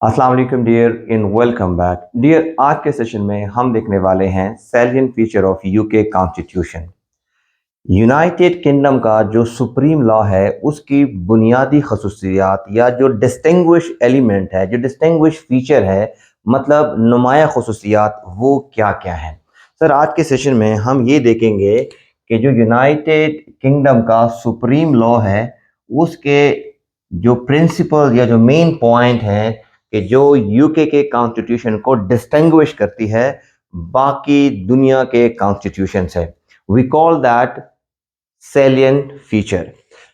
अस्सलाम वालेकुम dear in welcome back dear. आज के सेशन में हम देखने वाले हैं salient feature of UK constitution. United Kingdom का जो सुप्रीम लॉ है उसकी बुनियादी खसूसियात या जो डिस्टिंग्विश एलिमेंट है, जो डिस्टिंग्विश फीचर है, मतलब नुमाया खसूसियात, वो क्या क्या है। सर आज के सेशन में हम ये देखेंगे कि जो यूनाइटेड किंगडम का सुप्रीम लॉ है उसके जो प्रिंसिपल या जो मेन पॉइंट है कि जो यूके के कॉन्स्टिट्यूशन को डिस्टिंग्विश करती है बाकी दुनिया के कॉन्स्टिट्यूशन से। We call that salient feature.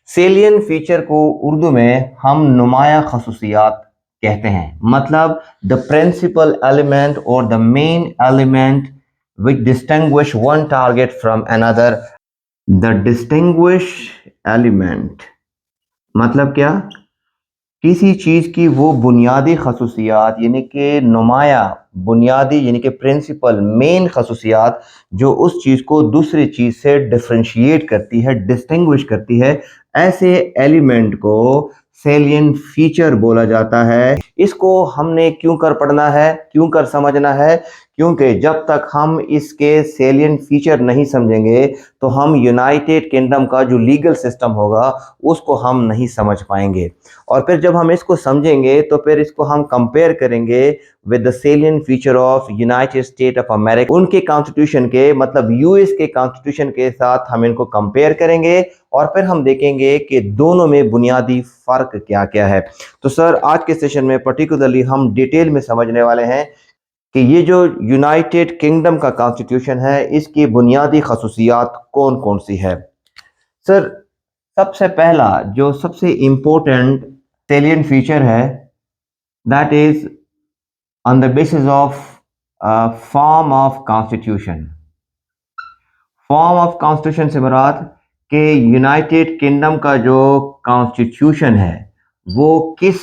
Salient feature को उर्दू में हम नुमाया खसूसियात कहते हैं, मतलब द प्रिंसिपल एलिमेंट और the main element which distinguish one target from another. The distinguish element मतलब क्या? किसी चीज़ की वो बुनियादी खसूसियात यानी कि नुमाया बुनियादी यानी कि प्रिंसिपल मेन खसूसियात जो उस चीज़ को दूसरी चीज़ से डिफ्रेंशिएट करती है, डिस्टिंग्विश करती है, ऐसे एलिमेंट को सेलिएंट फीचर बोला जाता है। इसको हमने क्यों कर पढ़ना है, क्यों कर समझना है? क्योंकि जब तक हम इसके सेलिएंट फीचर नहीं समझेंगे तो हम यूनाइटेड किंगडम का जो लीगल सिस्टम होगा उसको हम नहीं समझ पाएंगे। और फिर जब हम इसको समझेंगे तो फिर इसको हम कंपेयर करेंगे with the salient feature of United States of America, उनके कॉन्स्टिट्यूशन के, मतलब यूएस के कॉन्स्टिट्यूशन के साथ हम इनको कंपेयर करेंगे और फिर हम देखेंगे कि दोनों में बुनियादी फर्क क्या क्या है। तो सर आज के सेशन में पर्टिकुलरली हम डिटेल में समझने वाले हैं कि ये जो यूनाइटेड किंगडम का कॉन्स्टिट्यूशन है इसकी बुनियादी खसूसियात कौन कौन सी है। सर सबसे पहला जो सबसे इम्पोर्टेंट सेलिएंट फीचर है that is on the basis of form of constitution. Form of constitution से मुराद कि यूनाइटेड किंगडम का जो कॉन्स्टिट्यूशन है वो किस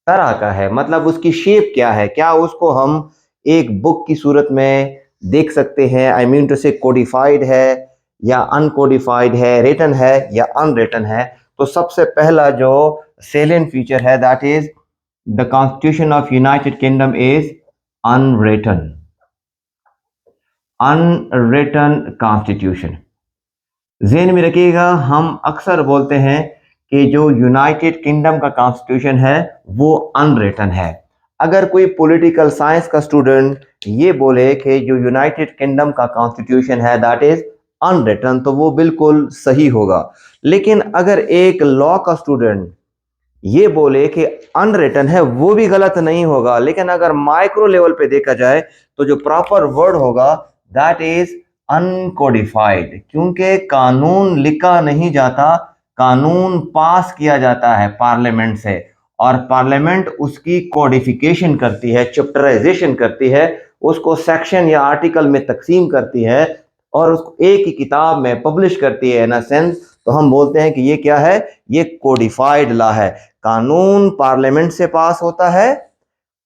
तरह का है, मतलब उसकी शेप क्या है। क्या उसको हम एक बुक की सूरत में देख सकते हैं, आई मीन टू से कोडिफाइड है या अनकोडिफाइड है, रिटन है या अनरिटन है। तो सबसे पहला जो सेलिएंट फीचर है that is the constitution of United kingdom is unwritten. Unwritten constitution ज़हन में रखिएगा, हम अक्सर बोलते हैं कि जो यूनाइटेड किंगडम का कॉन्स्टिट्यूशन है वो अनरिटन है। अगर कोई पॉलिटिकल साइंस का स्टूडेंट ये बोले कि जो यूनाइटेड किंगडम का कॉन्स्टिट्यूशन है दैट इज अनरिटन तो वो बिल्कुल सही होगा। लेकिन अगर एक लॉ का स्टूडेंट ये बोले कि अनरिटन है वो भी गलत नहीं होगा। लेकिन अगर माइक्रो लेवल पे देखा जाए तो जो प्रॉपर वर्ड होगा दैट इज अनकोडिफाइड, क्योंकि कानून लिखा नहीं जाता, कानून पास किया जाता है पार्लियामेंट से और पार्लियामेंट उसकी कोडिफिकेशन करती है, चैप्टराइजेशन करती है, उसको सेक्शन या आर्टिकल में तकसीम करती है और उसको एक ही किताब में पब्लिश करती है इन अ सेंस। तो हम बोलते हैं कि ये क्या है, ये कोडिफाइड लॉ है। कानून पार्लियामेंट से पास होता है,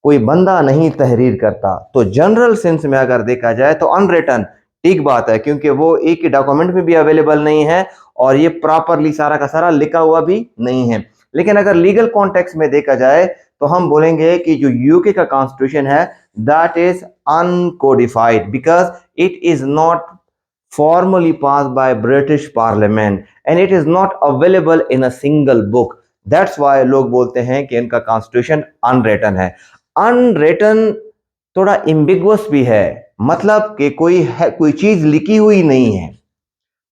कोई बंदा नहीं तहरीर करता। तो जनरल सेंस में अगर देखा जाए तो अनरिटन ठीक बात है, क्योंकि वो एक ही डॉक्यूमेंट में भी अवेलेबल नहीं है और ये प्रॉपरली सारा का सारा लिखा हुआ भी नहीं है। लेकिन अगर लीगल कॉन्टेक्स्ट में देखा जाए तो हम बोलेंगे कि जो यूके का कॉन्स्टिट्यूशन है that is uncodified because it is not formally passed by British Parliament and it is not available in a single book. That's why लोग बोलते हैं कि इनका कॉन्स्टिट्यूशन अनरिटन है। अनरिटन थोड़ा एम्बिगुअस भी है, मतलब कि कोई चीज लिखी हुई नहीं है।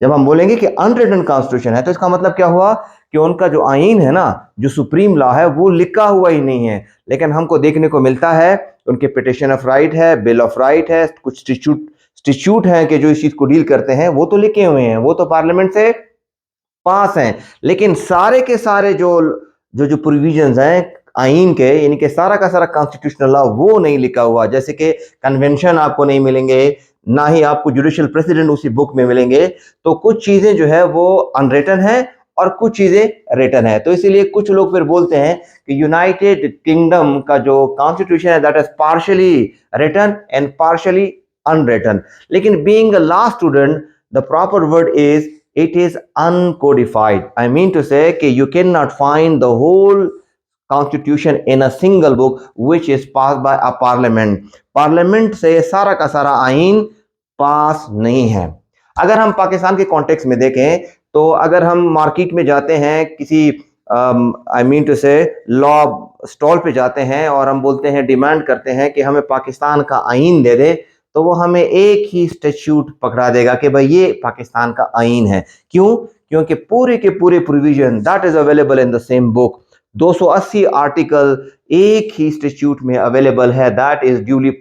जब हम बोलेंगे कि अनरिटन कॉन्स्टिट्यूशन है तो इसका मतलब क्या हुआ कि उनका जो आईन है ना, जो सुप्रीम लॉ है, वो लिखा हुआ ही नहीं है। लेकिन हमको देखने को मिलता है उनके पिटिशन ऑफ राइट है, बिल ऑफ राइट है, कुछ स्टिट्यूट हैं कि जो इस चीज को डील करते हैं, वो तो लिखे हुए हैं, वो तो पार्लियामेंट से पास हैं। लेकिन सारे के सारे जो जो जो प्रोविजंस हैं आइन के, यानी कि सारा का सारा कॉन्स्टिट्यूशनल लॉ वो नहीं लिखा हुआ। जैसे कि कन्वेंशन आपको नहीं मिलेंगे, ना ही आपको जुडिशियल प्रेसिडेंट उसी बुक में मिलेंगे। तो कुछ चीजें जो है वो अनरिटन है और कुछ चीजें रिटन है। तो इसीलिए कुछ लोग फिर बोलते हैं कि यूनाइटेड किंगडम का जो कॉन्स्टिट्यूशन है that is partially written and partially unwritten. लेकिन being a law student the proper word is it is uncodified. I mean to say कि you cannot find the whole constitution in a single book which is passed by a parliament. Parliament से सारा का सारा आइन पास नहीं है। अगर हम पाकिस्तान के कॉन्टेक्स्ट में देखें तो अगर हम मार्केट में जाते हैं, किसी आई मीन टू से लॉ स्टॉल पे जाते हैं और हम बोलते हैं, डिमांड करते हैं कि हमें पाकिस्तान का आइन दे दे, तो वो हमें एक ही स्टैट्यूट पकड़ा देगा कि भाई ये पाकिस्तान का आइन है। क्यों? क्योंकि पूरे के पूरे provision that is available in the same book, 280 article एक ही स्टैट्यूट में अवेलेबल है, that is duly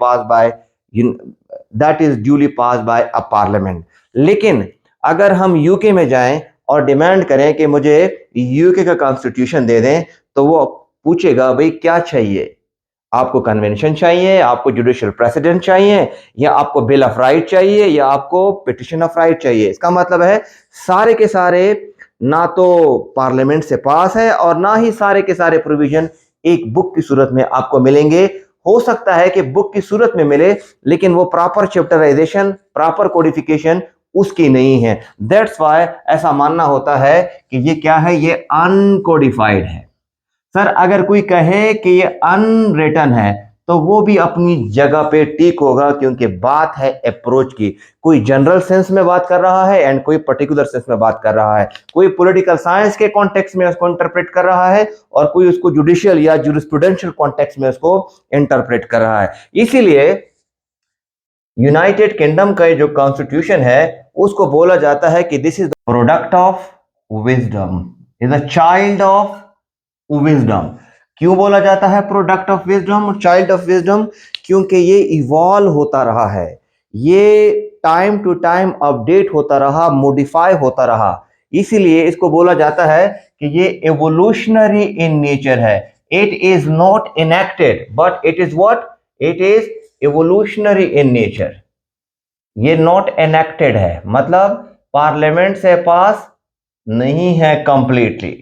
pass by a parliament. लेकिन अगर हम यूके में जाएं और डिमांड करें कि मुझे यूके का कॉन्स्टिट्यूशन दे दें, तो वो पूछेगा भाई क्या चाहिए, आपको कन्वेंशन चाहिए, आपको जुडिशियल प्रेसिडेंट चाहिए, या आपको बिल ऑफ राइट चाहिए, या आपको पिटिशन ऑफ राइट चाहिए। इसका मतलब है सारे के सारे ना तो पार्लियामेंट से पास है और ना ही सारे के सारे प्रोविजन एक बुक की सूरत में आपको मिलेंगे। हो सकता है कि बुक की सूरत में मिले, लेकिन वो प्रॉपर चैप्टराइजेशन, प्रॉपर कोडिफिकेशन उसकी नहीं है। दैट्स व्हाई ऐसा मानना होता है कि ये क्या है, ये अनकोडिफाइड है। सर अगर कोई कहे कि ये अनरिटन है तो वो भी अपनी जगह पे ठीक होगा, क्योंकि बात है अप्रोच की। कोई जनरल सेंस में बात कर रहा है एंड कोई पर्टिकुलर सेंस में बात कर रहा है, कोई पॉलिटिकल साइंस के कॉन्टेक्स्ट में उसको इंटरप्रेट कर रहा है और कोई उसको जुडिशियल या जुरिस्प्रूडेंशियल कॉन्टेक्स्ट में उसको इंटरप्रेट कर रहा है। इसीलिए यूनाइटेड किंगडम का जो कॉन्स्टिट्यूशन है उसको बोला जाता है कि this is the product of wisdom, is a child of wisdom. क्यों बोला जाता है product of wisdom, child of wisdom? क्योंकि ये इवॉल्व होता रहा है, ये टाइम टू टाइम अपडेट होता रहा, मॉडिफाई होता रहा। इसीलिए इसको बोला जाता है कि ये एवोल्यूशनरी इन नेचर है। It is not enacted but it is what, it is evolutionary in nature. ये नॉट इनेक्टेड है मतलब पार्लियामेंट से पास नहीं है completely.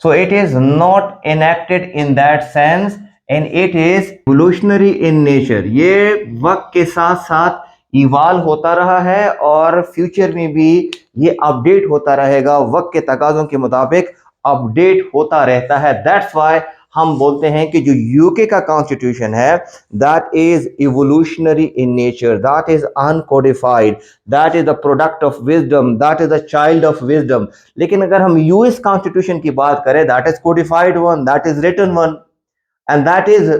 So it is not enacted in that sense and it is evolutionary in nature. ये वक्त के साथ साथ इवॉल्व होता रहा है और फ्यूचर में भी ये अपडेट होता रहेगा, वक्त के तकाज़ों के मुताबिक अपडेट होता रहता है। दैट्स वाई हम बोलते हैं कि जो यूके का कॉन्स्टिट्यूशन है that is evolutionary in nature, that is uncodified, that is the product of wisdom, that is the child of wisdom. लेकिन अगर हम यूएस कॉन्स्टिट्यूशन की बात करें, that is codified one, that is written one and that is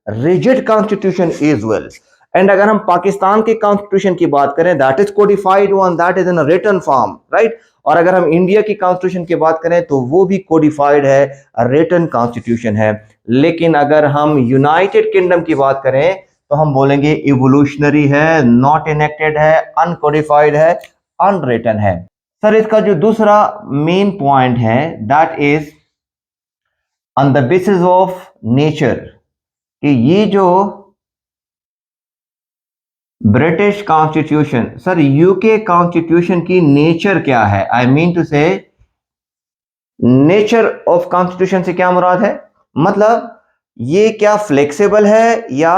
rigid constitution is well. And अगर हम पाकिस्तान के constitution की बात करें, that is codified one, that is in written form, right. और अगर हम इंडिया की कॉन्स्टिट्यूशन की बात करें तो वो भी कोडिफाइड है, रिटन कॉन्स्टिट्यूशन है। लेकिन अगर हम यूनाइटेड किंगडम की बात करें तो हम बोलेंगे इवोल्यूशनरी है, नॉट इनेक्टेड है, अनकोडिफाइड है, अनरिटन है। सर इसका जो दूसरा मेन पॉइंट है that is on the basis of nature, कि ये जो British constitution, sir UK constitution की नेचर क्या है? आई मीन टू से नेचर ऑफ कॉन्स्टिट्यूशन से क्या मुराद है? मतलब ये क्या फ्लेक्सिबल है या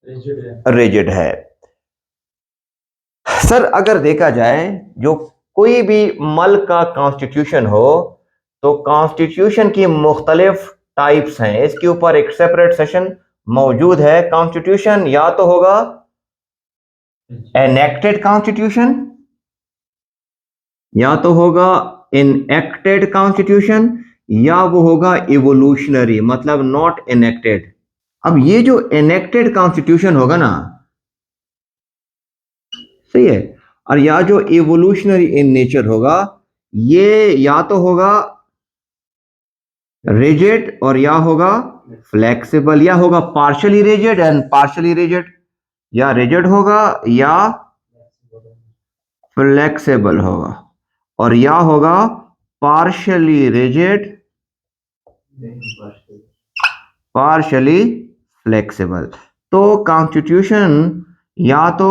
रिजिड है? सर अगर देखा जाए जो कोई भी मुल्क का कॉन्स्टिट्यूशन हो तो कॉन्स्टिट्यूशन की मुख्तलिफ टाइप्स हैं। इसके ऊपर एक सेपरेट सेशन मौजूद है। कॉन्स्टिट्यूशन या तो होगा एनेक्टेड कॉन्स्टिट्यूशन, या तो होगा इनएक्टेड कॉन्स्टिट्यूशन, या वो होगा इवोल्यूशनरी मतलब नॉट इनेक्टेड। अब ये जो इनेक्टेड कॉन्स्टिट्यूशन होगा ना, सही है, और या जो इवोल्यूशनरी इन नेचर होगा, ये या तो होगा रिजिड और या होगा फ्लेक्सिबल, या होगा partially rigid and partially rigid, या रिजिड होगा या फ्लेक्सिबल होगा, और या होगा पार्शियली रिजिड पार्शियली फ्लेक्सिबल। तो कॉन्स्टिट्यूशन या तो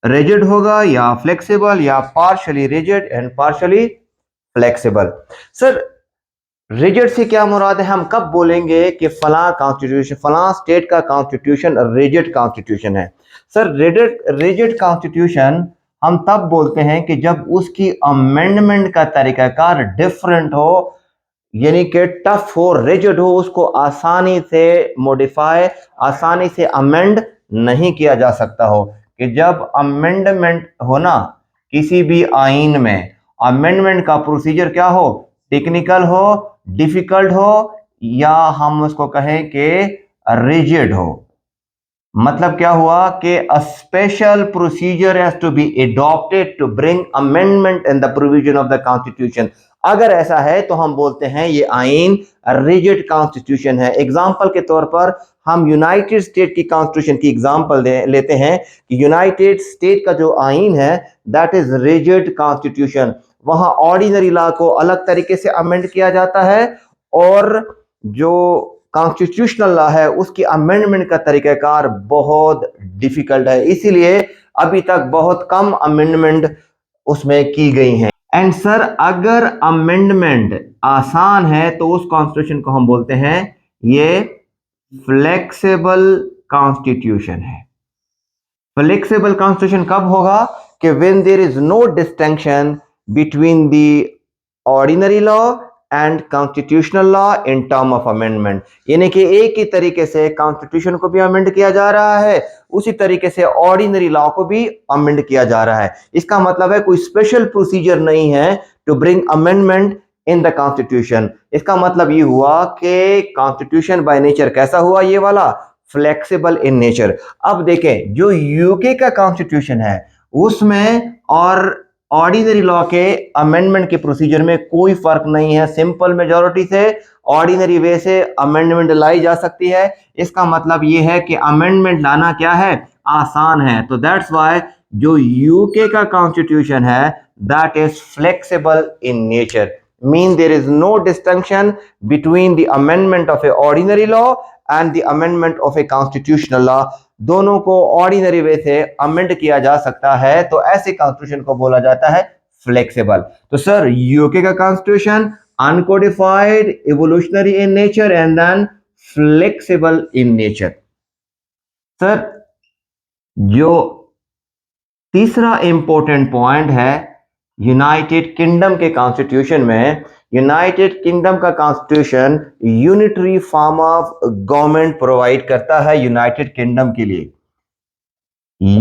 रिजिड होगा या फ्लेक्सिबल या partially rigid and partially flexible. Sir rigid से क्या मुराद है? हम कब बोलेंगे कि फला कॉन्स्टिट्यूशन, फला स्टेट का कॉन्स्टिट्यूशन रिजिड कॉन्स्टिट्यूशन है? सर रिजिड कॉन्स्टिट्यूशन हम तब बोलते हैं कि जब उसकी अमेंडमेंट का तरीकाकार डिफरेंट हो यानी कि टफ हो, रिजिड हो, उसको आसानी से मॉडिफाई, आसानी से अमेंड नहीं किया जा सकता हो। कि जब अमेंडमेंट हो ना किसी भी आइन में, अमेंडमेंट का प्रोसीजर क्या हो, टेक्निकल हो, डिफिकल्ट हो, या हम उसको कहें कि रिजिड हो। मतलब क्या हुआ कि a special procedure has to be adopted to bring amendment in the provision of the constitution. अगर ऐसा है तो हम बोलते हैं ये आइन रिजिड कॉन्स्टिट्यूशन है। एग्जांपल के तौर पर हम यूनाइटेड स्टेट की कॉन्स्टिट्यूशन की एग्जांपल लेते हैं कि यूनाइटेड स्टेट का जो आइन है दैट इज रिजिड कॉन्स्टिट्यूशन। वहां ऑर्डिनरी लॉ को अलग तरीके से अमेंड किया जाता है और जो कॉन्स्टिट्यूशनल लॉ है उसकी अमेंडमेंट का तरीकाकार बहुत डिफिकल्ट है, इसीलिए अभी तक बहुत कम अमेंडमेंट उसमें की गई हैं। एंड सर अगर अमेंडमेंट आसान है तो उस कॉन्स्टिट्यूशन को हम बोलते हैं ये फ्लेक्सिबल कॉन्स्टिट्यूशन है। फ्लेक्सिबल कॉन्स्टिट्यूशन कब होगा कि when there is no distinction between the ordinary law and constitutional law in term of amendment. यानी कि एक ही तरीके से कॉन्स्टिट्यूशन को भी अमेंड किया जा रहा है, उसी तरीके से ऑर्डिनरी लॉ को भी अमेंड किया जा रहा है। इसका मतलब है कोई स्पेशल प्रोसीजर नहीं है to bring amendment in the constitution. इसका मतलब ये हुआ कि कॉन्स्टिट्यूशन बाय नेचर कैसा हुआ, ये वाला फ्लेक्सिबल इन नेचर। अब देखें जो यूके का कॉन्स्टिट्यूशन है उसमें और ऑर्डिनरी लॉ के अमेंडमेंट के प्रोसीजर में कोई फर्क नहीं है। सिंपल मेजॉरिटी से ऑर्डिनरी वे से अमेंडमेंट लाई जा सकती है। इसका मतलब यह है कि अमेंडमेंट लाना क्या है, आसान है। तो दैट्स व्हाई जो यूके का कॉन्स्टिट्यूशन है that is flexible in nature, mean there is no distinction between the amendment of a ordinary law and the amendment of a constitutional law. दोनों को ऑर्डिनरी वे से अमेंड किया जा सकता है, तो ऐसे कॉन्स्टिट्यूशन को बोला जाता है फ्लेक्सिबल। तो सर यूके का constitution uncodified, evolutionary in nature and then flexible in nature. Sir जो तीसरा इंपॉर्टेंट पॉइंट है यूनाइटेड किंगडम के कॉन्स्टिट्यूशन में, यूनाइटेड किंगडम का constitution unitary form of government provide करता है यूनाइटेड किंगडम के लिए।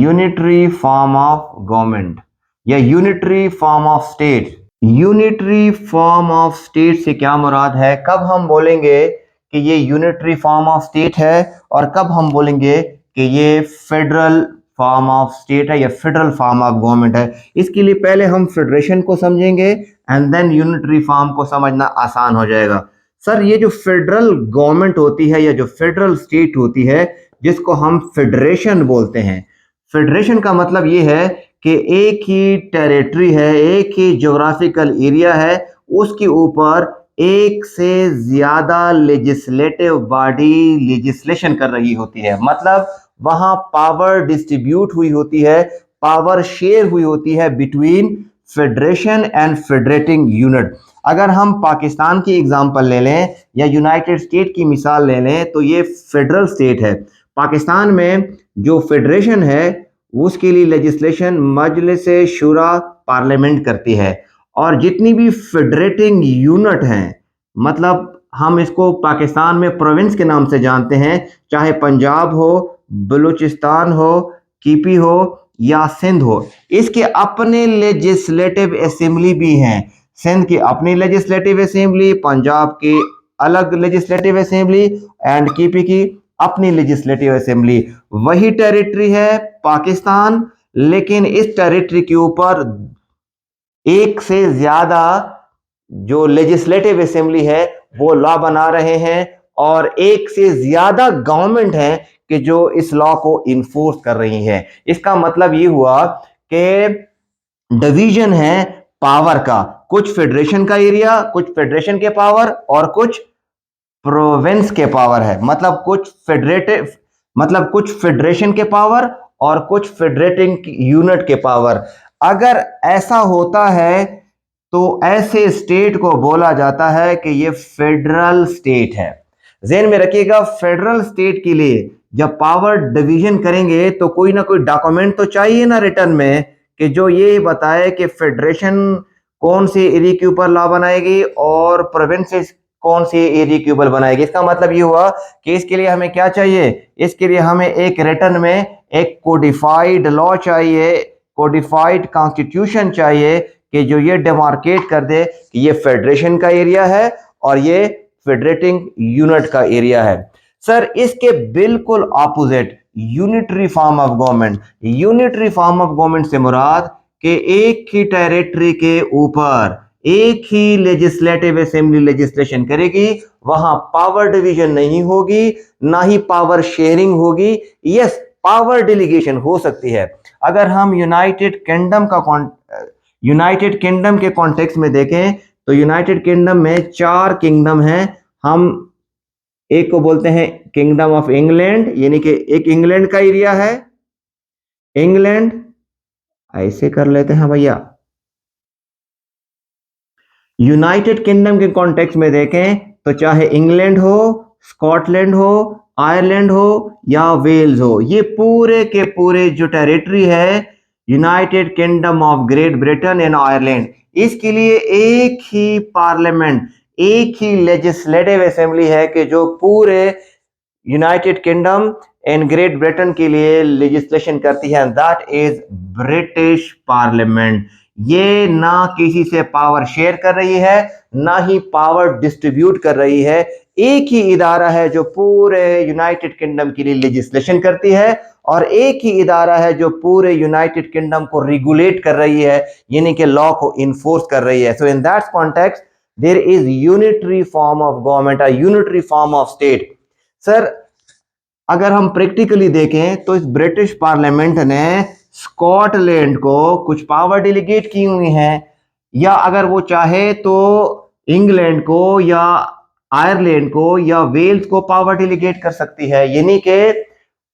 यूनिटरी फॉर्म ऑफ गवर्नमेंट या unitary form of state. Unitary form of state से क्या मुराद है, कब हम बोलेंगे कि ये यूनिटरी फॉर्म ऑफ स्टेट है और कब हम बोलेंगे कि ये फेडरल फॉर्म ऑफ स्टेट है या फेडरल फॉर्म ऑफ गवर्नमेंट है। इसके लिए पहले हम फेडरेशन को समझेंगे एंड देन यूनिटरी फॉर्म को समझना आसान हो जाएगा। सर ये जो फेडरल गवर्नमेंट होती है या जो फेडरल स्टेट होती है जिसको हम फेडरेशन बोलते हैं, फेडरेशन का मतलब ये है कि एक ही टेरिटरी है, एक ही ज्योग्राफिकल एरिया है, उसके ऊपर एक से ज्यादा लेजिस्लेटिव बॉडी लेजिस्लेशन कर रही होती है। मतलब वहां पावर डिस्ट्रीब्यूट हुई होती है, पावर शेयर हुई होती है between federation and federating unit. अगर हम पाकिस्तान की एग्जांपल ले लें या यूनाइटेड स्टेट की मिसाल ले लें तो ये फेडरल स्टेट है। पाकिस्तान में जो फेडरेशन है उसके लिए लेजिस्लेशन मजलिस शुरा पार्लियामेंट करती है, और जितनी भी फेडरेटिंग यूनिट हैं, मतलब हम इसको पाकिस्तान में प्रोविंस के नाम से जानते हैं, चाहे पंजाब हो, बलूचिस्तान हो, कीपी हो या सिंध हो, इसके अपने लेजिस्लेटिव असेंबली भी हैं। सिंध की अपनी लेजिस्लेटिव असेंबली, पंजाब की अलग लेजिस्लेटिव असेंबली एंड कीपी की अपनी लेजिस्लेटिव असेंबली। वही टेरिटरी है पाकिस्तान, लेकिन इस टेरिटरी के ऊपर एक से ज्यादा जो लेजिस्लेटिव असेंबली है वो लॉ बना रहे हैं, और एक से ज्यादा गवर्नमेंट है कि जो इस लॉ को इन्फोर्स कर रही है। इसका मतलब ये हुआ कि डिवीजन है पावर का, कुछ फेडरेशन का एरिया, कुछ फेडरेशन के पावर और कुछ प्रोविंस के पावर है। मतलब कुछ फेडरेशन के पावर और कुछ फेडरेटिंग यूनिट के पावर। अगर ऐसा होता है तो ऐसे स्टेट को बोला जाता है कि ये फेडरल स्टेट है। ज़हन में रखिएगा, फेडरल स्टेट के लिए जब पावर डिवीजन करेंगे तो कोई ना कोई डॉक्यूमेंट तो चाहिए ना रिटर्न में कि जो ये बताए कि फेडरेशन कौन से एरिया के ऊपर लॉ बनाएगी और प्रोविंसेस कौन सी इरेड्यूसिबल बनाएगी। इसका मतलब ये हुआ कि इसके लिए हमें क्या चाहिए, इसके लिए हमें एक रिटन में एक कोडिफाइड लॉ चाहिए, कोडिफाइड कॉन्स्टिट्यूशन चाहिए कि जो ये डिमार्केट कर दे कि ये फेडरेशन का एरिया है और ये फेडरेटिंग यूनिट का एरिया है। सर इसके बिल्कुल opposite unitary form of government, unitary form of government से मुराद कि एक ही टेरिटरी के ऊपर एक ही लेजिस्लेटिव असेंबली लेजिस्लेशन करेगी, वहां पावर डिवीजन नहीं होगी, ना ही पावर शेयरिंग होगी। यस, पावर डेलीगेशन हो सकती है। अगर हम यूनाइटेड किंगडम के कॉन्टेक्स्ट में देखें तो यूनाइटेड किंगडम में 4 किंगडम हैं। हम एक को बोलते हैं किंगडम ऑफ इंग्लैंड, यानी कि एक इंग्लैंड का एरिया है, इंग्लैंड ऐसे कर लेते हैं भैया। यूनाइटेड किंगडम के कॉन्टेक्स्ट में देखें तो चाहे इंग्लैंड हो, स्कॉटलैंड हो, आयरलैंड हो या वेल्स हो, ये पूरे के पूरे जो टेरिटरी है United kingdom of great Britain and Ireland, इसके लिए एक ही पार्लियामेंट, एक ही लेजिस्लेटिव असेंबली है कि जो पूरे United kingdom and great Britain के लिए लेजिस्लेशन करती है, दैट इज ब्रिटिश पार्लियामेंट। ये ना किसी से पावर शेयर कर रही है, ना ही पावर डिस्ट्रीब्यूट कर रही है। एक ही इदारा है जो पूरे यूनाइटेड किंगडम के लिए लेजिस्लेशन करती है और एक ही इदारा है जो पूरे यूनाइटेड किंगडम को रेगुलेट कर रही है, यानी कि लॉ को इन्फोर्स कर रही है। So in that context there is unitary form of government, a unitary form of state. Sir अगर हम प्रैक्टिकली देखें तो इस ब्रिटिश पार्लियामेंट ने स्कॉटलैंड को कुछ पावर डेलीगेट की हुई है, या अगर वो चाहे तो इंग्लैंड को या आयरलैंड को या वेल्स को पावर डेलीगेट कर सकती है, यानी कि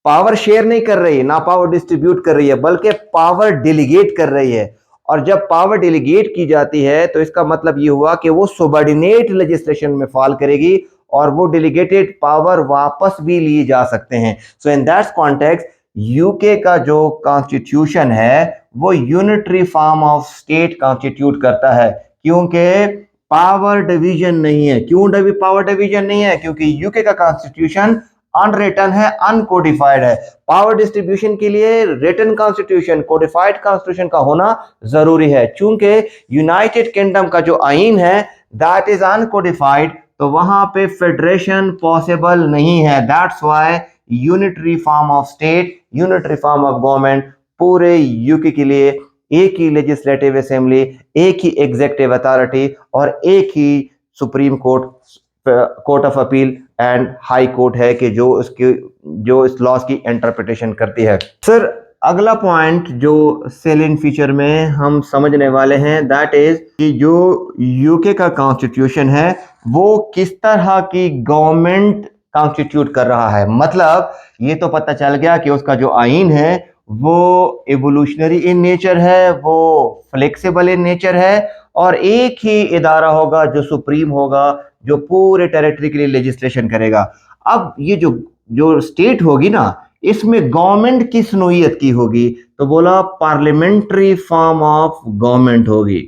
पावर शेयर नहीं कर रही, ना पावर डिस्ट्रीब्यूट कर रही है, बल्कि पावर डेलीगेट कर रही है। और जब पावर डेलीगेट की जाती है तो इसका मतलब ये हुआ कि वो सबऑर्डिनेट लेजिस्लेशन में फॉल करेगी और वो डेलीगेटेड पावर वापस भी लिए जा सकते हैं। सो इन दैट कॉन्टेक्स्ट यूके का जो कॉन्स्टिट्यूशन है वो unitary form of state constitute करता है, क्योंकि पावर डिवीजन नहीं है। क्यों पावर डिवीजन नहीं है? क्योंकि यूके का कॉन्स्टिट्यूशन अनरिटन है, अनकोडिफाइड है। पावर डिस्ट्रीब्यूशन के लिए रिटन कॉन्स्टिट्यूशन, कोडिफाइड कॉन्स्टिट्यूशन का होना जरूरी है। चूंकि यूनाइटेड किंगडम का जो आईन है दैट इज अनकोडिफाइड, तो वहां पे फेडरेशन पॉसिबल नहीं है। That's why unitary form of state, unitary form of government पूरे यूके के लिए एक ही लेजिस्लेटिव असेंबली, एक ही एग्जीक्यूटिव अथॉरिटी और एक ही supreme court of appeal and high court है कि जो इस लॉज की इंटरप्रिटेशन करती है। सर अगला पॉइंट जो सेलिएंट फीचर में हम समझने वाले हैं दैट इज कि जो यूके का कॉन्स्टिट्यूशन है वो किस तरह की गवर्नमेंट कॉन्स्टिट्यूट कर रहा है। मतलब ये तो पता चल गया कि उसका जो आईन है वो एवोल्यूशनरी इन नेचर है, वो फ्लेक्सिबल इन नेचर है और एक ही इदारा होगा जो सुप्रीम होगा, जो पूरे टेरिटरी के लिए लेजिस्लेशन करेगा। अब ये जो स्टेट होगी ना, इसमें गवर्नमेंट किस नोयत की होगी? तो बोला पार्लियामेंट्री फॉर्म ऑफ गवर्नमेंट होगी।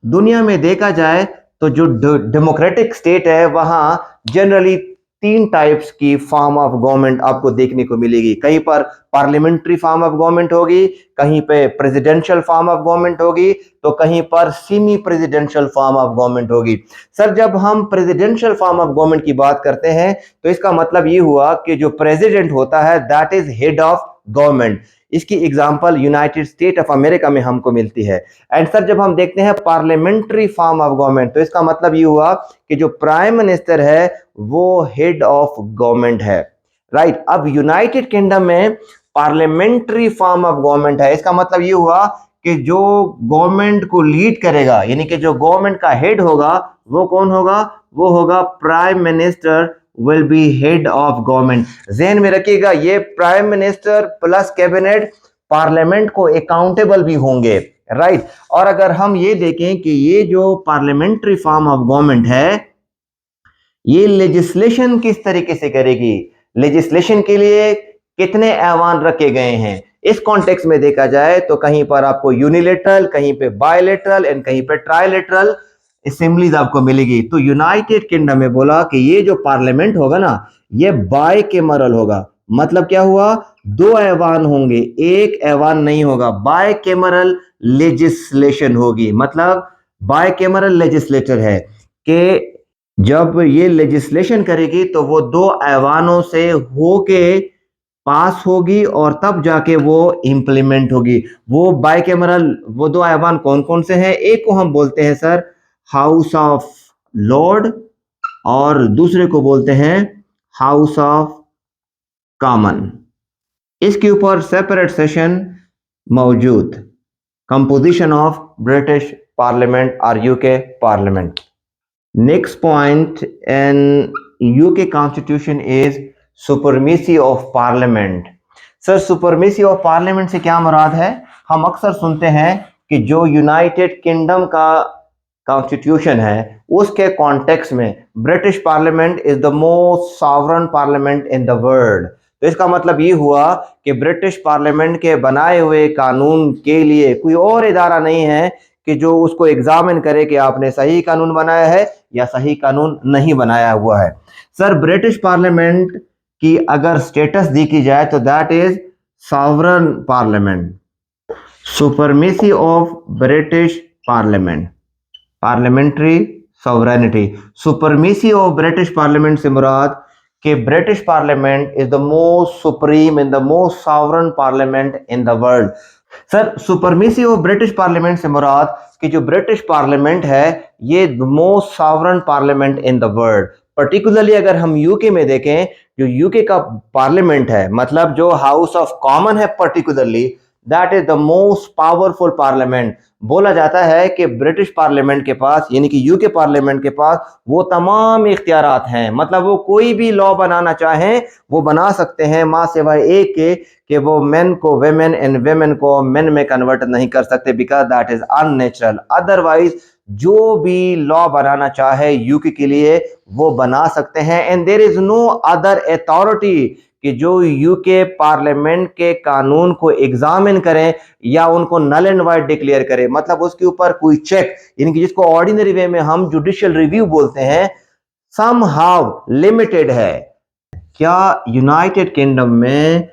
दुनिया में देखा जाए तो जो डेमोक्रेटिक स्टेट है वहां जनरली 3 टाइप्स की फॉर्म ऑफ गवर्नमेंट आपको देखने को मिलेगी। कहीं पर पार्लियामेंट्री फॉर्म ऑफ गवर्नमेंट होगी, कहीं पे प्रेसिडेंशियल फॉर्म ऑफ गवर्नमेंट होगी, तो कहीं पर semi presidential form of government होगी। सर जब हम प्रेसिडेंशियल फॉर्म ऑफ गवर्नमेंट की बात करते हैं तो इसका मतलब ये हुआ कि जो प्रेसिडेंट होता है that is head of government. इसकी example United States of America में हमको मिलती है। एंड सर जब हम देखते हैं पार्लियामेंट्री फॉर्म ऑफ गवर्नमेंट तो इसका मतलब ये हुआ कि जो प्राइम मिनिस्टर है वो हेड ऑफ गवर्नमेंट है, राइट। अब यूनाइटेड किंगडम में पार्लियामेंट्री फॉर्म ऑफ गवर्नमेंट है, इसका मतलब ये हुआ कि जो गवर्नमेंट को लीड करेगा, यानी कि जो गवर्नमेंट का हेड होगा वो कौन होगा? वो होगा prime minister will be head of government। ज़हन में रखिएगा ये prime minister plus cabinet parliament को अकाउंटेबल भी होंगे, राइट। और अगर हम ये देखें कि ये जो पार्लियामेंट्री फॉर्म ऑफ गवर्नमेंट है ये लेजिस्लेशन किस तरीके से करेगी, लेजिस्लेशन के लिए कितने ऐवान रखे गए हैं, इस कॉन्टेक्स्ट में देखा जाए तो कहीं पर आपको यूनिलेटरल, कहीं पे बायलेटरल एंड कहीं पे ट्राइलेटरल असेंबलीज आपको मिलेगी। तो यूनाइटेड किंगडम में बोला कि ये जो पार्लियामेंट होगा ना, ये बायकेमरल होगा। मतलब क्या हुआ, दो ऐवान होंगे, एक ऐवान नहीं होगा। बायकेमरल लेजिस्लेशन होगी। मतलब बायकेमरल लेजिस्लेटर है कि जब ये लेजिस्लेशन करेगी तो वो दो ऐवानों से होके पास होगी और तब जाके वो इंप्लीमेंट होगी। वो बाइकेमरल, वो दो ऐवान कौन कौन से हैं? एक को हम बोलते हैं सर हाउस ऑफ लॉर्ड और दूसरे को बोलते हैं हाउस ऑफ कॉमन। इसके ऊपर सेपरेट सेशन मौजूद। कंपोजिशन ऑफ ब्रिटिश पार्लियामेंट और UK parliament. Next point in UK Constitution is supremacy of Parliament. Sir supremacy of parliament से क्या मुराद है? हम अक्सर सुनते हैं कि जो यूनाइटेड किंगडम का कॉन्स्टिट्यूशन है उसके कॉन्टेक्स्ट में British parliament is the most sovereign parliament in the world. तो इसका मतलब ये हुआ कि ब्रिटिश पार्लियामेंट के बनाए हुए कानून के लिए कोई और इदारा नहीं है कि जो उसको एग्जामिन करे कि आपने सही कानून बनाया है या सही कानून नहीं बनाया हुआ है। सर ब्रिटिश पार्लियामेंट की अगर स्टेटस दी की जाए तो that is sovereign parliament. Supremacy of British parliament, parliamentary sovereignty. Supremacy of British parliament से मुराद कि British parliament is the most supreme in the most sovereign parliament in the world. Sir supremacy of British parliament से मुराद कि जो British parliament है ये most sovereign parliament in the world. Particularly अगर हम UK में देखें, जो यूके का पार्लियामेंट है, मतलब जो हाउस ऑफ कॉमन है particularly, that is the most powerful parliament. बोला जाता है कि ब्रिटिश पार्लियामेंट के पास यानी कि यूके पार्लियामेंट के पास वो तमाम इख्तियारात हैं। मतलब वो कोई भी लॉ बनाना चाहें वो बना सकते हैं, माँ सिवाय एक के कि वो मेन को वेमेन एंड वेमेन को मेन में कन्वर्ट नहीं कर सकते, because that is unnatural. Otherwise जो भी लॉ बनाना चाहे यूके के लिए वो बना सकते हैं and there is no other authority कि जो यूके पार्लियामेंट के कानून को एग्जामिन करें या उनको नल एंड वाइड डिक्लेयर करें। मतलब उसके ऊपर कोई चेक, यानी कि जिसको ऑर्डिनरी वे में हम जुडिशियल रिव्यू बोलते हैं, समहाउ लिमिटेड है। क्या यूनाइटेड किंगडम में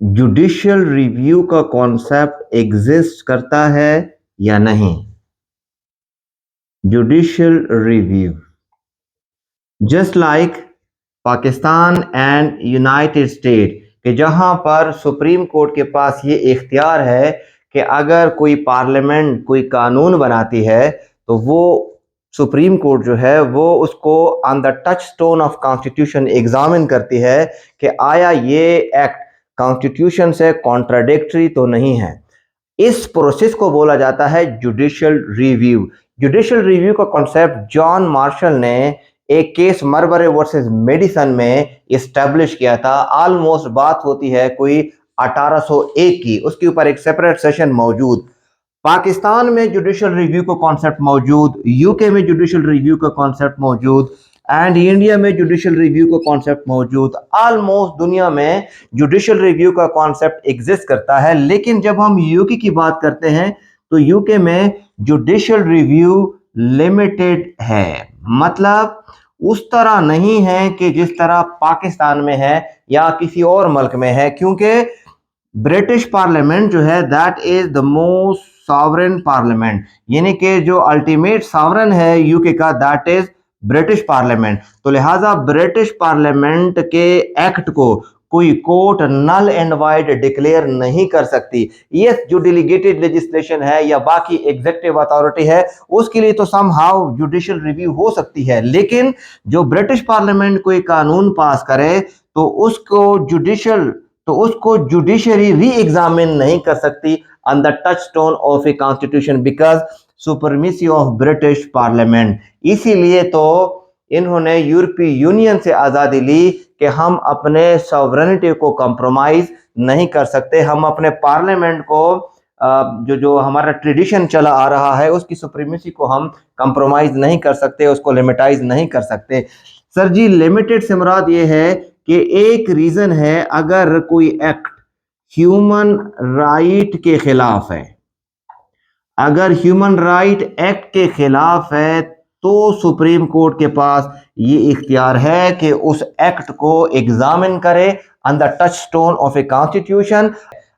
जुडिशियल रिव्यू का कॉन्सेप्ट एग्जिस्ट करता है या नहीं? Judicial review just like Pakistan and United state कि जहां पर सुप्रीम कोर्ट के पास ये इख्तियार है कि अगर कोई पार्लियामेंट कोई कानून बनाती है तो वो सुप्रीम कोर्ट जो है वो उसको on the touch stone of constitution examine करती है कि आया ये एक्ट कॉन्स्टिट्यूशन से कॉन्ट्राडिक्टरी तो नहीं है। इस प्रोसेस को बोला जाता है जुडिशियल रिव्यू। जुडिशियल रिव्यू का कॉन्सेप्ट जॉन मार्शल ने एक केस मरबरे वर्सेस मेडिसन में इस्टेब्लिश किया था। ऑलमोस्ट बात होती है कोई 1801 की। उसके ऊपर एक सेपरेट सेशन मौजूद। पाकिस्तान में जुडिशियल रिव्यू का कॉन्सेप्ट मौजूद, यूके में जुडिशियल रिव्यू का कॉन्सेप्ट मौजूद एंड इंडिया में जुडिशियल रिव्यू का कॉन्सेप्ट मौजूद। ऑलमोस्ट दुनिया में जुडिशियल रिव्यू का कॉन्सेप्ट एग्जिस्ट करता है। लेकिन जब हम यूके की बात करते हैं तो यूके में जुडिशियल रिव्यू लिमिटेड है। मतलब उस तरह नहीं है कि जिस तरह पाकिस्तान में है या किसी और मुल्क में है, क्योंकि ब्रिटिश पार्लियामेंट जो है that is the most sovereign parliament, यानी कि जो अल्टीमेट सॉवरेन है यूके का दैट इज ब्रिटिश पार्लियामेंट। तो लिहाजा ब्रिटिश पार्लियामेंट के एक्ट को कोई court null and void declare नहीं कर सकती। यस, जो डेलीगेटेड लेजिस्लेशन है या बाकी एग्जीक्यूटिव अथॉरिटी है उसके लिए तो समहाउ जुडिशियल रिव्यू हो सकती है, लेकिन जो ब्रिटिश पार्लियामेंट कोई कानून पास करे तो उसको जुडिशरी री एग्जामिन नहीं कर सकती on the touch stone of a constitution because supremacy of British parliament. इसीलिए तो इन्होंने यूरोपीय यूनियन से आज़ादी ली कि हम अपने सॉवरेनिटी को कंप्रोमाइज नहीं कर सकते। हम अपने पार्लियामेंट को जो हमारा ट्रेडिशन चला आ रहा है उसकी सुप्रीमेसी को हम कंप्रोमाइज नहीं कर सकते, उसको लिमिटाइज नहीं कर सकते। सर जी, लिमिटेड से मुराद ये है कि एक रीजन है अगर कोई एक्ट ह्यूमन राइट के खिलाफ है, अगर ह्यूमन राइट एक्ट के खिलाफ है तो सुप्रीम कोर्ट के पास ये इख्तियार है कि उस एक्ट को एग्जामिन करे on the touch stone of a constitution.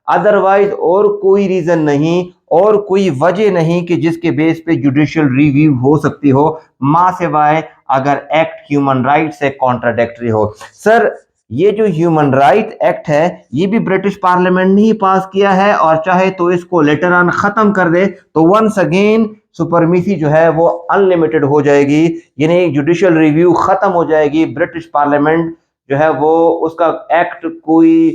Otherwise और कोई रीजन नहीं और कोई वजह नहीं कि जिसके बेस पे जुडिशियल रिव्यू हो सकती हो, मां सिवाय अगर एक्ट ह्यूमन राइट से कॉन्ट्राडिक्टरी हो। सर ये जो ह्यूमन राइट एक्ट है ये भी ब्रिटिश पार्लियामेंट ने ही पास किया है और चाहे तो इसको लेटर ऑन खत्म कर दे तो वंस अगेन सुपरमेसी जो है वो अनलिमिटेड हो जाएगी, यानी जुडिशियल रिव्यू खत्म हो जाएगी। ब्रिटिश पार्लियामेंट जो है वो उसका एक्ट कोई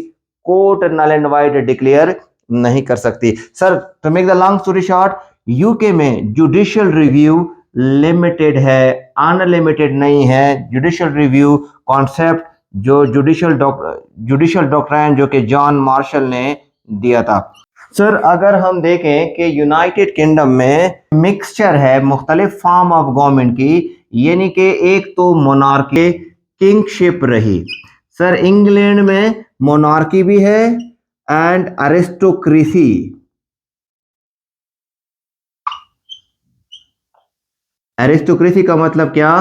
court null and void declare नहीं कर सकती। Sir to make the long story short, UK में जुडिशियल रिव्यू लिमिटेड है, अनलिमिटेड नहीं है। जुडिशियल रिव्यू कॉन्सेप्ट जो जुडिशियल डॉक्ट्राइन जो कि जॉन मार्शल ने दिया था। सर अगर हम देखें कि यूनाइटेड किंगडम में मिक्सचर है मुख्तलिफ फॉर्म ऑफ गवर्नमेंट की, यानी कि एक तो मोनार्की किंगशिप रही। सर इंग्लैंड में मोनार्की भी है एंड अरिस्टोक्रेसी। एरिस्टोक्रेसी का मतलब क्या?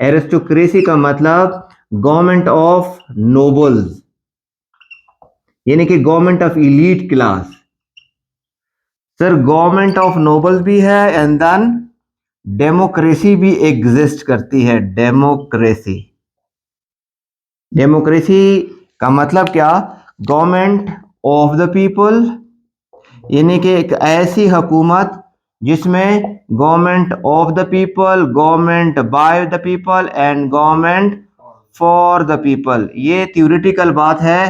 एरिस्टोक्रेसी का मतलब गवर्नमेंट ऑफ नोबल्स, यानी कि government of elite class. Sir government of nobles भी है एंड देन डेमोक्रेसी भी एग्जिस्ट करती है। डेमोक्रेसी, डेमोक्रेसी का मतलब क्या? गवर्नमेंट ऑफ द पीपल, यानी कि एक ऐसी हुकूमत जिसमें government of the people, government by the people and government for the people. ये थ्योरेटिकल बात है।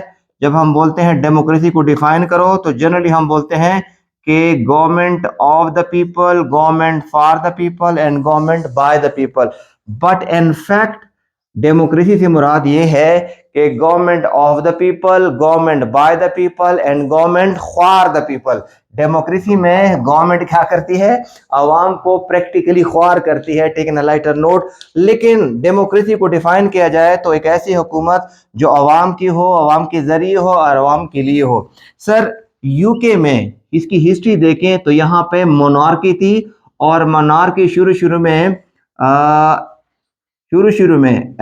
जब हम बोलते हैं डेमोक्रेसी को डिफाइन करो तो जनरली हम बोलते हैं कि government of the people, government for the people and government by the people. But in fact democracy से मुराद ये है कि government of the people, government by the people and government for the people. Democracy में government क्या करती है? आवाम को practically ख्वार करती है, टेकन अ लाइटर नोट। लेकिन डेमोक्रेसी को डिफाइन किया जाए तो एक ऐसी हुकूमत जो आवाम की हो, आवाम के जरिए हो और आवाम के लिए हो। सर यूके में इसकी हिस्ट्री देखें तो यहाँ पे मोनार्की थी और मोनार्की शुरू में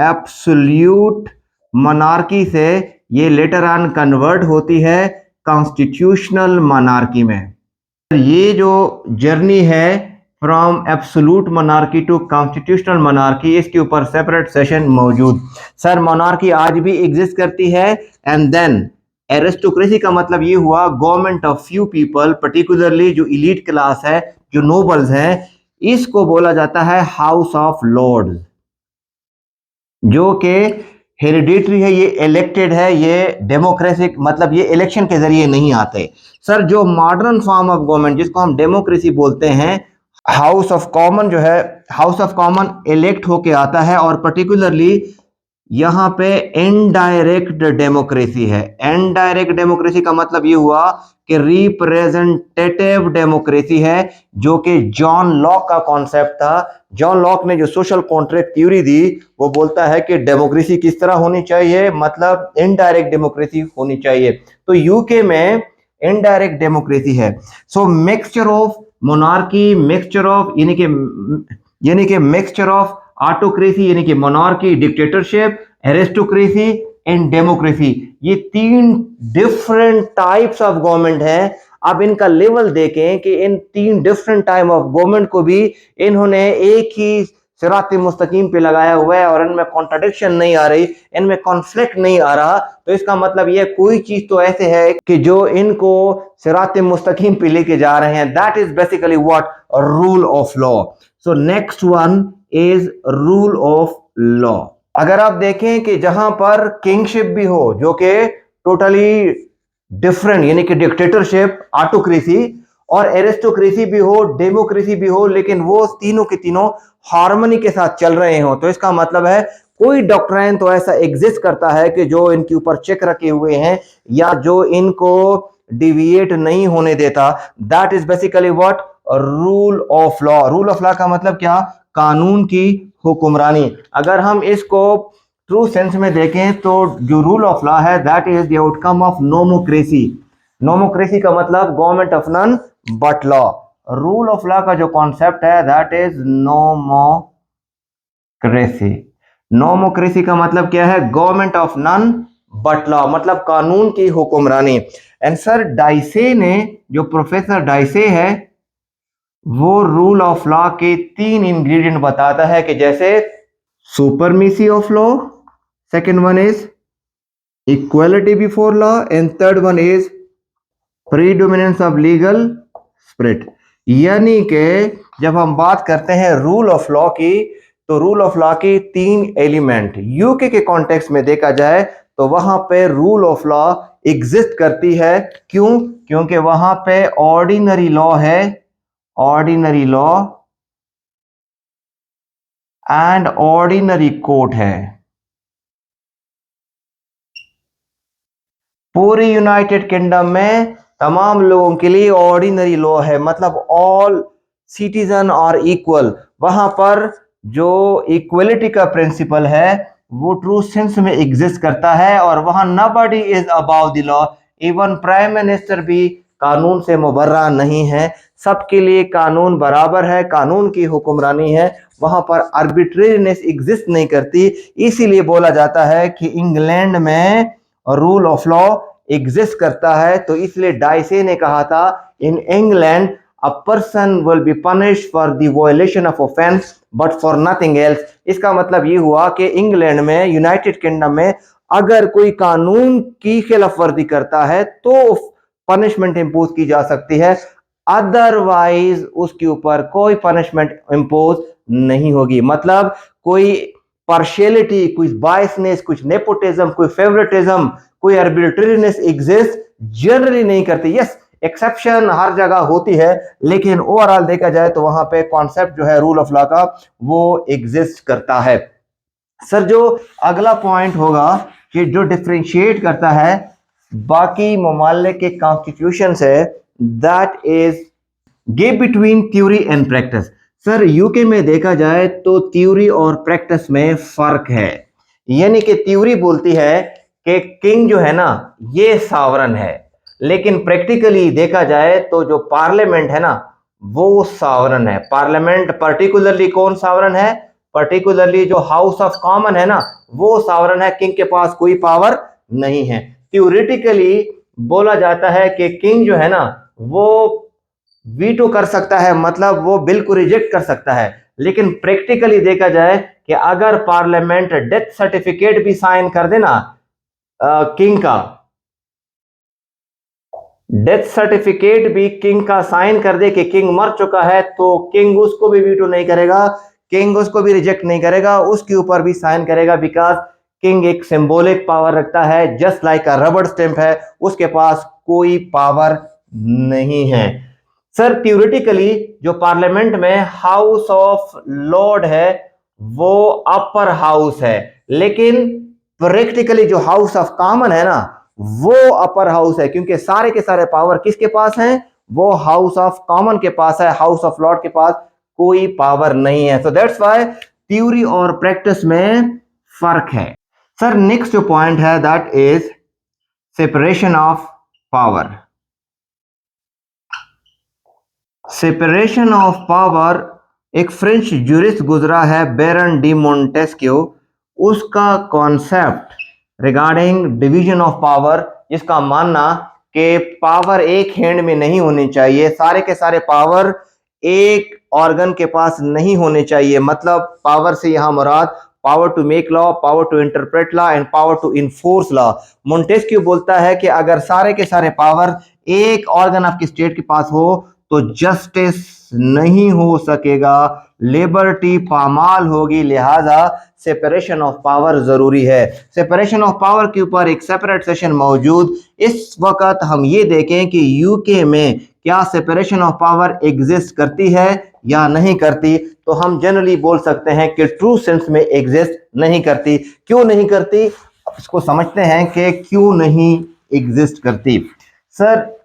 एब्सोल्यूट मोनार्की से ये लेटर ऑन कन्वर्ट होती है कॉन्स्टिट्यूशनल मोनार्की में। ये जो जर्नी है from absolute monarchy to constitutional monarchy, इसके ऊपर सेपरेट सेशन मौजूद। सर मोनार्की आज भी एग्जिस्ट करती है। एंड देन एरिस्टोक्रेसी का मतलब ये हुआ government of few people, particularly जो इलीट क्लास है, जो नोबल्स हैं, इसको बोला जाता है हाउस ऑफ लॉर्ड्स, जो कि हेरिडिटरी है, ये इलेक्टेड है, ये डेमोक्रेटिक मतलब ये इलेक्शन के जरिए नहीं आते। सर जो मॉडर्न फॉर्म ऑफ गवर्नमेंट जिसको हम डेमोक्रेसी बोलते हैं, हाउस ऑफ कॉमन जो है, हाउस ऑफ कॉमन इलेक्ट होके आता है और पर्टिकुलरली यहाँ पे इनडायरेक्ट डेमोक्रेसी है। इनडायरेक्ट डेमोक्रेसी का मतलब ये हुआ कि रिप्रेजेंटेटिव डेमोक्रेसी है, जो कि जॉन लॉक का कॉन्सेप्ट था। जॉन लॉक ने जो सोशल कॉन्ट्रैक्ट थ्योरी दी वो बोलता है कि डेमोक्रेसी किस तरह होनी चाहिए, मतलब इनडायरेक्ट डेमोक्रेसी होनी चाहिए। तो यूके में इनडायरेक्ट डेमोक्रेसी है। So mixture of monarchy, mixture of यानी कि मिक्सचर ऑफ ऑटोक्रेसी यानी कि monarchy, dictatorship, aristocracy and democracy, ये तीन डिफरेंट टाइप्स ऑफ गवर्नमेंट है। अब इनका लेवल देखें कि इन तीन डिफरेंट टाइप ऑफ गवर्नमेंट को भी इन्होंने एक ही सिरात मुस्तकीम पे लगाया हुआ है और इनमें कॉन्ट्रडिक्शन नहीं आ रही, इनमें कॉन्फ्लिक्ट नहीं आ रहा। तो इसका मतलब ये कोई चीज तो ऐसे है कि जो इनको सिरात मुस्तकीम पे लेके जा रहे हैं। That is basically what rule of law. So next one is rule of law. अगर आप देखें कि जहां पर किंगशिप भी हो जो कि टोटली डिफरेंट यानी कि डिक्टेटरशिप, ऑटोक्रेसी, और एरिस्टोक्रेसी भी हो, डेमोक्रेसी भी हो, लेकिन वो तीनों के तीनों हार्मनी के साथ चल रहे हो, तो इसका मतलब है कोई डॉक्ट्राइन तो ऐसा एग्जिस्ट करता है कि जो इनके ऊपर चेक रखे हुए हैं या जो इनको डिविएट नहीं होने देता। That is basically what rule of law. Rule of law का मतलब क्या? कानून की हुक्मरानी। अगर हम इसको ट्रू सेंस में देखें तो जो रूल ऑफ लॉ है that is the outcome of nomocracy. Nomocracy का मतलब government of none but law. Rule of law का जो कॉन्सेप्ट है दैट इज नोमोक्रेसी। नोमोक्रेसी का मतलब क्या है? Government of none but law, मतलब कानून की हुक्मरानी। एंड सर डाइसे ने, जो प्रोफेसर डाइसे है, वो रूल ऑफ लॉ के 3 इंग्रेडिएंट बताता है कि जैसे supremacy of law, second one is equality before law, and third one is predominance of legal spirit. यानी कि जब हम बात करते हैं रूल ऑफ लॉ की, तो रूल ऑफ लॉ की 3 एलिमेंट यूके के कॉन्टेक्स्ट में देखा जाए तो वहां पे रूल ऑफ लॉ एग्जिस्ट करती है। क्यों? क्योंकि वहां पे ऑर्डिनरी लॉ है, ordinary law and ordinary court है। पूरी यूनाइटेड किंगडम में तमाम लोगों के लिए ऑर्डिनरी लॉ है, मतलब ऑल सिटीजन आर इक्वल। वहां पर जो इक्वलिटी का प्रिंसिपल है वो ट्रू सेंस में एग्जिस्ट करता है, और वहां nobody is above the law. Even prime minister भी कानून से मुबर्रा नहीं है, सबके लिए कानून बराबर है, कानून की हुक्मरानी है। वहां पर आर्बिट्रेरीनेस एग्जिस्ट नहीं करती। इसीलिए बोला जाता है कि इंग्लैंड में रूल ऑफ लॉ एग्जिस्ट करता है। तो इसलिए डाइसे ने कहा था in England a person will be punished for the violation of offence but for nothing else. इसका मतलब ये हुआ कि इंग्लैंड में, यूनाइटेड किंगडम में, अगर कोई कानून की खिलाफ वर्जी करता है तो पनिशमेंट इंपोज की जा सकती है, अदरवाइज उसके ऊपर कोई पनिशमेंट इंपोज नहीं होगी। मतलब कोई पार्शियलिटी, कोई बायसनेस, कुछ नेपोटिज्म, कोई फेवरेटिज्म, कोई आर्बिट्रेरीनेस एग्जिस्ट जनरली नहीं करती। यस, एक्सेप्शन हर जगह होती है, लेकिन ओवरऑल देखा जाए तो वहां पे कॉन्सेप्ट जो है रूल ऑफ लॉ का वो एग्जिस्ट करता है। सर जो अगला पॉइंट होगा कि जो डिफरेंशिएट करता है बाकी ममालिक के कॉन्स्टिट्यूशन से, that is gap between theory and practice. Sir UK में देखा जाए तो थ्योरी और प्रैक्टिस में फर्क है। यानी कि थ्योरी बोलती है कि किंग जो है ना ये सावरन है, लेकिन प्रैक्टिकली देखा जाए तो जो पार्लियामेंट है ना वो सावरन है। पार्लियामेंट पर्टिकुलरली कौन सावरन है? पर्टिकुलरली जो हाउस ऑफ कॉमन है ना वो सावरन है, किंग के पास कोई पावर नहीं है। थ्योरेटिकली बोला जाता है कि किंग जो है ना वो वीटो कर सकता है, मतलब वो बिल को रिजेक्ट कर सकता है। लेकिन प्रैक्टिकली देखा जाए कि अगर पार्लियामेंट डेथ सर्टिफिकेट भी साइन कर देना किंग का, डेथ सर्टिफिकेट भी किंग का साइन कर दे कि किंग मर चुका है, तो किंग उसको भी वीटो नहीं करेगा, किंग उसको भी रिजेक्ट नहीं करेगा, उसके ऊपर भी साइन करेगा। बिकॉज किंग एक सिंबॉलिक पावर रखता है, जस्ट लाइक अ रबड़ स्टैंप है, उसके पास कोई पावर नहीं है। सर थ्योरेटिकली जो पार्लियामेंट में हाउस ऑफ लॉर्ड है वो अपर हाउस है, लेकिन प्रैक्टिकली जो हाउस ऑफ कॉमन है ना वो अपर हाउस है, क्योंकि सारे के सारे पावर किसके पास हैं? वो हाउस ऑफ कॉमन के पास है, हाउस ऑफ लॉर्ड के पास कोई पावर नहीं है। सो दैट्स व्हाई थ्योरी और प्रैक्टिस में फर्क है। सर नेक्स्ट जो पॉइंट है that is separation of power. Separation of power एक फ्रेंच जूरिस्ट गुजरा है, बैरन डी मोंटेस्क्यू, उसका concept regarding division of power, जिसका मानना कि पावर एक हैंड में नहीं होनी चाहिए, सारे के सारे पावर एक ऑर्गन के पास नहीं होने चाहिए। मतलब पावर से यहां मुराद power to make law, power to interpret law and power to enforce law. Montesquieu बोलता है कि अगर सारे के सारे पावर एक ऑर्गन आपकी स्टेट के पास हो तो जस्टिस नहीं हो सकेगा, लिबर्टी पामाल होगी, लिहाजा सेपरेशन ऑफ पावर जरूरी है। सेपरेशन ऑफ पावर के ऊपर एक सेपरेट सेशन मौजूद। इस वक्त हम ये देखें कि यूके में क्या सेपरेशन ऑफ पावर एग्जिस्ट करती है या नहीं करती, तो हम जनरली बोल सकते हैं कि ट्रू सेंस में एग्जिस्ट नहीं करती। क्यों नहीं करती, इसको समझते हैं कि क्यों नहीं एग्जिस्ट करती। सर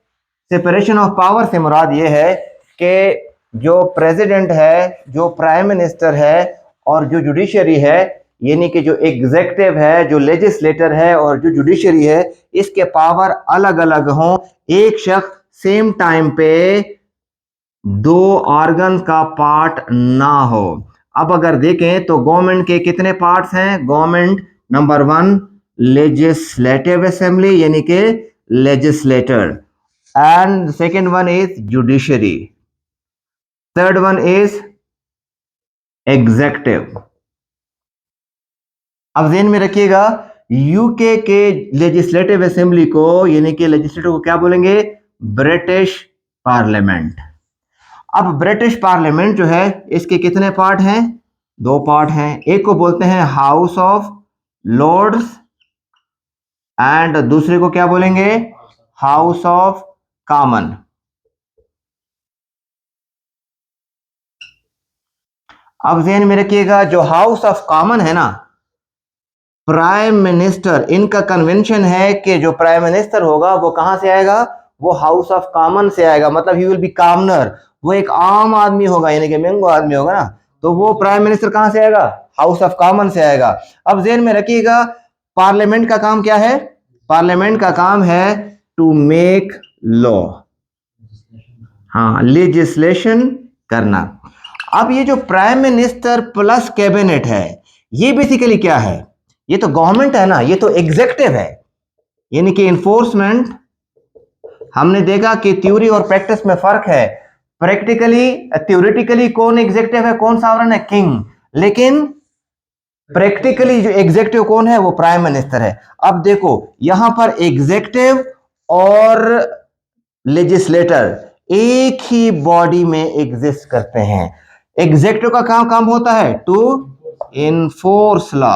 सेपरेशन ऑफ पावर से मुराद ये है कि जो प्रेसिडेंट है, जो प्राइम मिनिस्टर है और जो जुडिशरी है, यानी कि जो एग्जीक्यूटिव है, जो लेजिस्लेटर है और जो जुडिशरी है, इसके पावर अलग अलग हों। एक शख्स सेम टाइम पे दो ऑर्गन का पार्ट ना हो। अब अगर देखें तो गवर्नमेंट के कितने पार्ट्स हैं? गवर्नमेंट नंबर 1 लेजिस्लेटिव असेंबली यानी कि legislator, and second one is judiciary, third one is executive. अब ध्यान में रखिएगा, यूके के लेजिस्लेटिव असेंबली को यानी कि लेजिस्लेटिव को क्या बोलेंगे? British parliament. अब ब्रिटिश पार्लियामेंट जो है इसके कितने पार्ट हैं? दो पार्ट हैं। एक को बोलते हैं हाउस ऑफ लॉर्ड्स एंड दूसरे को क्या बोलेंगे? House of common. अब ध्यान में रखिएगा, जो हाउस ऑफ कॉमन है ना, प्राइम मिनिस्टर, इनका कन्वेंशन है कि जो प्राइम मिनिस्टर होगा वो कहां से आएगा? वो हाउस ऑफ कॉमन से आएगा, मतलब ही विल बी कॉमनर, वो एक आम आदमी होगा यानी कि महंगो आदमी होगा ना, तो वो प्राइम मिनिस्टर कहां से आएगा? हाउस ऑफ कॉमन से आएगा। अब ज़हन में रखिएगा, पार्लियामेंट का काम क्या है? पार्लियामेंट का काम है टू मेक लॉ, हाँ, लेजिस्लेशन करना। अब ये जो प्राइम मिनिस्टर प्लस कैबिनेट है, ये बेसिकली क्या है? ये तो गवर्नमेंट है ना, ये तो एग्जेक्टिव है, यानी कि इन्फोर्समेंट। हमने देखा कि थ्योरी और प्रैक्टिस में फर्क है। प्रैक्टिकली थ्योरेटिकली कौन एग्जेक्टिव है, कौन सॉवरेन है? किंग। लेकिन प्रैक्टिकली जो एग्जेक्टिव कौन है? वो प्राइम मिनिस्टर है। अब देखो यहां पर एग्जेक्टिव और लेजिस्लेटर एक ही बॉडी में एग्जिस्ट करते हैं। एग्जेक्टिव का काम होता है टू इन्फोर्स लॉ,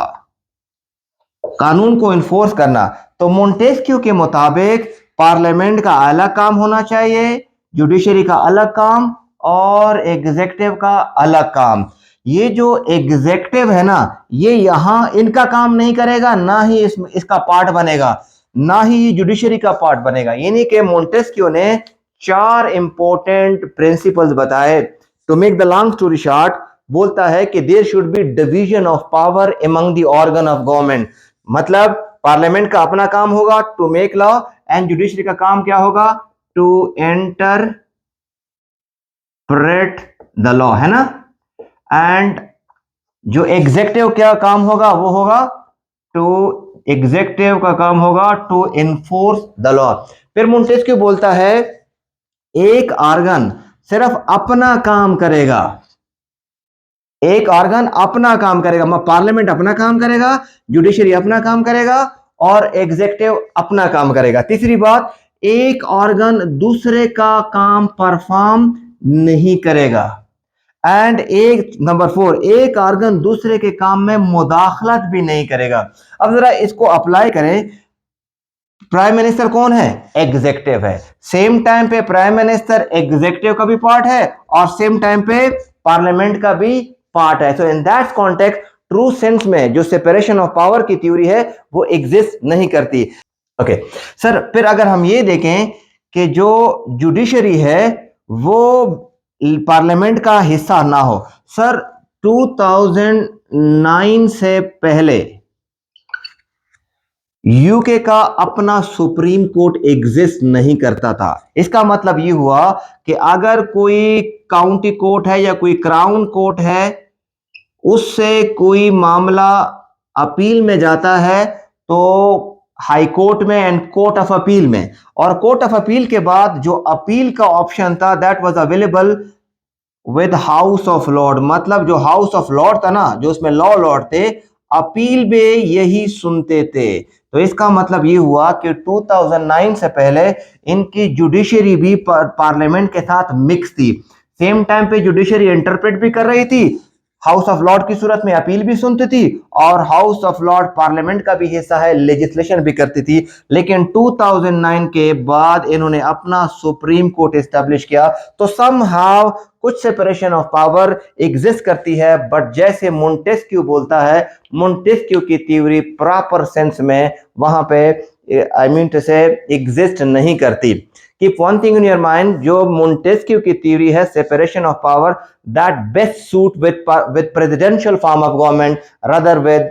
कानून को इन्फोर्स करना। तो मोंटेस्क्यू के मुताबिक पार्लियामेंट का अलग काम होना चाहिए, जुडिशरी का अलग काम और एग्जेक्टिव का अलग काम। ये जो एग्जेक्टिव है ना, ये यहां इनका काम नहीं करेगा, ना ही इसका पार्ट बनेगा, ना ही जुडिशरी का पार्ट बनेगा। यानी कि मोंटेस्क्यू ने 4 इंपॉर्टेंट प्रिंसिपल्स बताए। To make the long story short, बोलता है कि there should be division of power among the organ of government. मतलब पार्लियामेंट का अपना काम होगा to make law, and judiciary का काम क्या होगा? टू इंटरप्रेट द लॉ, है ना। एंड जो एग्जेक्टिव क्या काम होगा? वो होगा एग्जेक्टिव का काम होगा टू इन्फोर्स द लॉ। फिर मोंटेस्क्यू बोलता है एक ऑर्गन सिर्फ अपना काम करेगा, एक ऑर्गन अपना काम करेगा, पार्लियामेंट अपना काम करेगा, जुडिशरी अपना काम करेगा और एग्जेक्टिव अपना काम करेगा। तीसरी बात, एक ऑर्गन दूसरे का काम परफॉर्म नहीं करेगा। एंड एक नंबर 4, एक ऑर्गन दूसरे के काम में मुदाखलत भी नहीं करेगा। अब जरा इसको अप्लाई करें। प्राइम मिनिस्टर कौन है? एग्जेक्टिव है। सेम टाइम पे प्राइम मिनिस्टर एग्जेक्टिव का भी पार्ट है और सेम टाइम पे पार्लियामेंट का भी पार्ट है। So in that context, true sense में जो सेपरेशन ऑफ पावर की थ्योरी है वो एग्जिस्ट नहीं करती। ओके सर, फिर अगर हम ये देखें कि जो जुडिशरी है वो पार्लियामेंट का हिस्सा ना हो। सर 2009 से पहले यूके का अपना सुप्रीम कोर्ट एग्जिस्ट नहीं करता था। इसका मतलब ये हुआ कि अगर कोई काउंटी कोर्ट है या कोई क्राउन कोर्ट है, उससे कोई मामला अपील में जाता है तो हाई कोर्ट में एंड कोर्ट ऑफ अपील में, और कोर्ट ऑफ अपील के बाद जो अपील का ऑप्शन था that was available with house of Lord. मतलब जो हाउस ऑफ लॉर्ड था ना, जो उसमें लॉ लॉर्ड थे, अपील में यही सुनते थे। तो इसका मतलब ये हुआ कि 2009 से पहले इनकी जुडिशरी भी पार्लियामेंट के साथ मिक्स थी। सेम टाइम पे जुडिशरी इंटरप्रेट भी कर रही थी, हाउस ऑफ लॉर्ड की सूरत में अपील भी सुनती थी, और हाउस ऑफ लॉर्ड पार्लियामेंट का भी हिस्सा है, लेजिस्लेशन भी करती थी। लेकिन 2009 के बाद इन्होंने अपना सुप्रीम कोर्ट एस्टेब्लिश किया, तो समहाउ कुछ सेपरेशन ऑफ पावर एग्जिस्ट करती है। बट जैसे मोंटेस्क्यू बोलता है, मोंटेस्क्यू की थ्योरी प्रॉपर सेंस में वहां पे आई मीन टू से एग्जिस्ट नहीं करती। Keep one thing in your mind, जो मोंटेस्क्यू की थ्योरी है separation of power, that best suit with presidential form of government rather with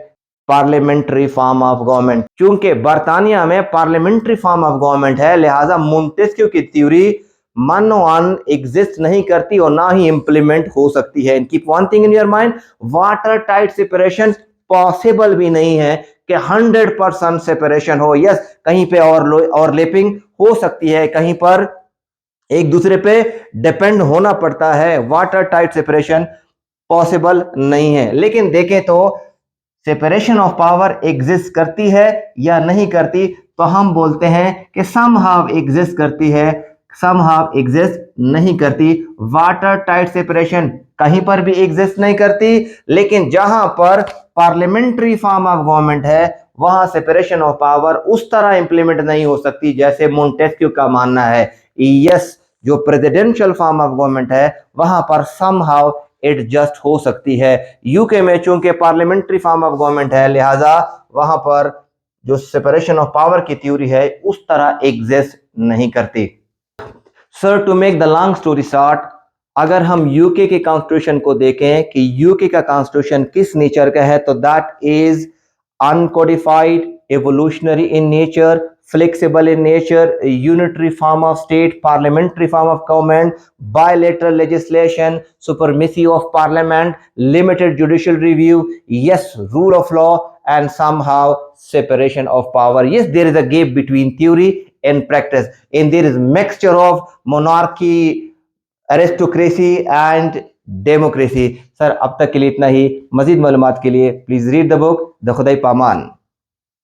parliamentary form of government. चूंकि बर्तानिया में पार्लियामेंट्री फॉर्म ऑफ गवर्नमेंट है, लिहाजा मोंटेस्क्यू की थ्योरी मानो अन exist नहीं करती और ना ही इंप्लीमेंट हो सकती है। And keep one thing in your mind, water tight separation possible भी नहीं है कि 100% सेपरेशन हो। यस, कहीं पे और लेपिंग हो सकती है, कहीं पर एक दूसरे पे डिपेंड होना पड़ता है। वाटर टाइट सेपरेशन पॉसिबल नहीं है। लेकिन देखें तो सेपरेशन ऑफ पावर एग्जिस्ट करती है या नहीं करती, तो हम बोलते हैं कि समहाउ एग्जिस्ट करती है, समहाउ एग्जिस्ट नहीं करती। वाटर टाइट सेपरेशन कहीं पर भी एग्जिस्ट नहीं करती, लेकिन जहां पर पार्लियामेंट्री फॉर्म ऑफ गवर्नमेंट है वहां सेपरेशन ऑफ पावर उस तरह इंप्लीमेंट नहीं हो सकती जैसे मोंटेस्क्यू का मानना है। यस, जो प्रेसिडेंशियल फॉर्म ऑफ गवर्नमेंट है वहां पर समहाउ एडजस्ट हो सकती है। यूके में चूंकि पार्लियामेंट्री फॉर्म ऑफ गवर्नमेंट है, लिहाजा वहां पर जो सेपरेशन ऑफ पावर की थ्योरी है उस तरह एग्जिस्ट नहीं करती। Sir, to make the long story short, अगर हम यूके के कॉन्स्टिट्यूशन को देखें कि यूके का कॉन्स्टिट्यूशन किस नेचर का है, तो that is uncodified, evolutionary in nature, flexible in nature, a unitary form of state, parliamentary form of government, bilateral legislation, supremacy of parliament, limited judicial review, yes, rule of law, and somehow separation of power. Yes, there is a gap between theory and practice, and there is mixture of monarchy, aristocracy and democracy. Sir, अब तक के लिए इतना ही। मजीद मालूमात के लिए please read the book the खुदाई पामान।